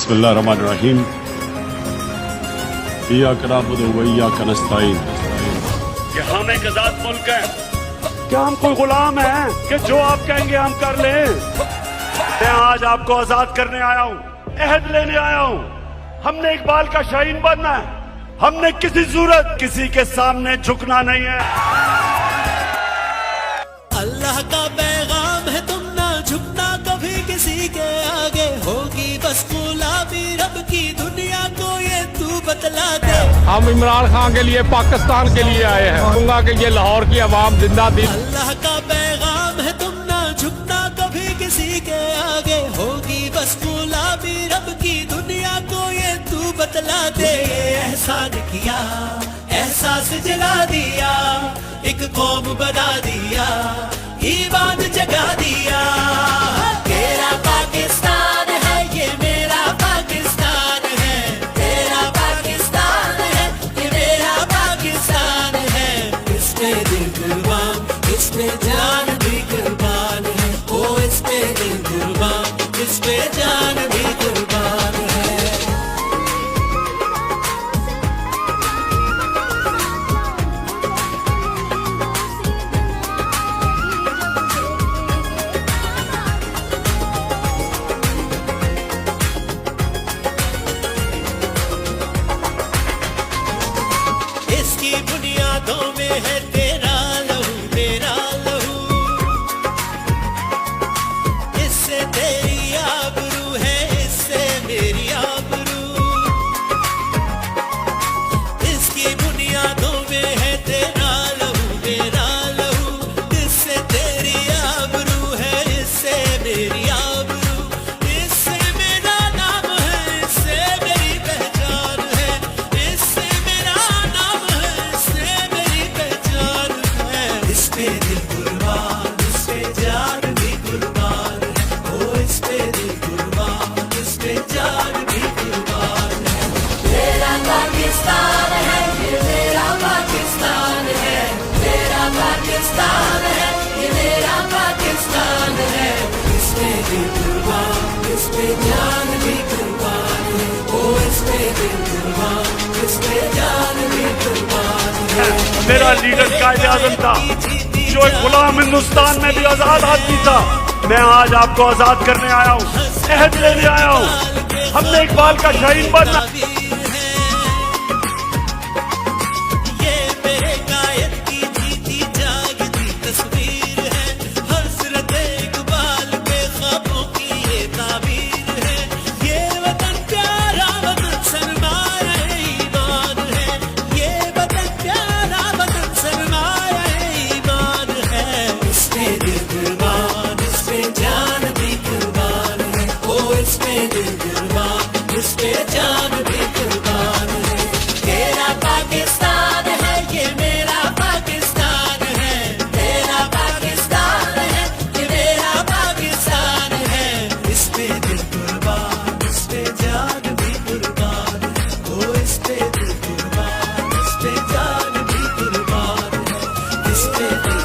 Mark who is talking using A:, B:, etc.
A: बिस्मिल्लाहिर्रहमानिर्रहीम। इय्याक नअबुदु व इय्याक नस्तईन।
B: कि हम एक आजाद मुल्क हैं, क्या हम कोई गुलाम हैं कि जो आप कहेंगे हम कर लें? मैं आज आपको आजाद करने आया हूं, अहद लेने आया हूं। हमने इकबाल का शाहीन बनना है। हमने किसी सूरत किसी के सामने झुकना नहीं है।
C: अल्लाह का पैगाम है, तुम ना झुकना कभी किसी के आगे। होगी बस गुलामी रब की, दुनिया को ये तू बतला दे।
D: हम इमरान खान के लिए, पाकिस्तान के लिए आए हैं। कहूँगा कि ये लाहौर की आवाम जिंदा थी।
C: अल्लाह का पैगाम है, तुम ना झुकना कभी किसी के आगे। होगी बस गुलामी रब की, दुनिया को ये तू बतला दे। एहसान किया, एहसास जला दिया, एक कौम बना दिया, ईमान जगा दिया। तेरा पाकिस्तान है, ये मेरा पाकिस्तान है। तेरा पाकिस्तान है, ये मेरा पाकिस्तान है। इस पे दिल कुर्बान, इस पे जान भी कुर्बान है। ओ इस पे दिल कुर्बान, इस पे जान भी कुर्बान है। इसकी बुनियादों में है तेरा लहू, मेरा लहू। इससे तेरी आबरू है, इससे मेरी आबरू। इसकी बुनियादों में है तेरा लहू, मेरा लहू। इससे तेरी आबरू है, इससे मेरी आबरू। इससे मेरा नाम है, इससे मेरी पहचान है। इससे मेरा नाम है, इससे मेरी पहचान है। इस पे दिल कुर्बान, इस पे जान भी कुर्बान है। ओ इस पे दिल कुर्बान, इस पे जान भी कुर्बान है। तेरा पाकिस्तान है, ये मेरा पाकिस्तान है। तेरा पाकिस्तान है, ये मेरा पाकिस्तान है। इस पे दिल कुर्बान, इस पे जान भी कुर्बान है। ओ इस पे दिल कुर्बान, इस पे जान भी कुर्बान है।
B: मेरा लीडर कायदे आज़म था, जो एक गुलाम हिंदुस्तान में भी आजाद आदमी था। मैं आज आपको आजाद करने आया हूँ, अहद लेने आया हूँ। हमने इकबाल का शाहीन बनना।
C: ये मेरे कायद की जीती जागती तस्वीर है। हज़रत इकबाल के ख्वाबों की ये ताबीर है। ये वतन प्यारा, वतन सरमाया ईमान है। ये वतन प्यारा, वतन सरमाया ईमान है। इस पे दिल कुर्बान, इस पे जान भी कुर्बान है। ओ इस पे दिल कुर्बान, इस पे जान भी कुर्बान है। तेरा पाकिस्तान है, ये मेरा पाकिस्तान है। तेरा पाकिस्तान है, ये मेरा पाकिस्तान है। इस पे दिल कुर्बान, इस पे जान भी कुर्बान है। ओ इस पे दिल कुर्बान, इस पे जान भी कुर्बान है। इस पे दिल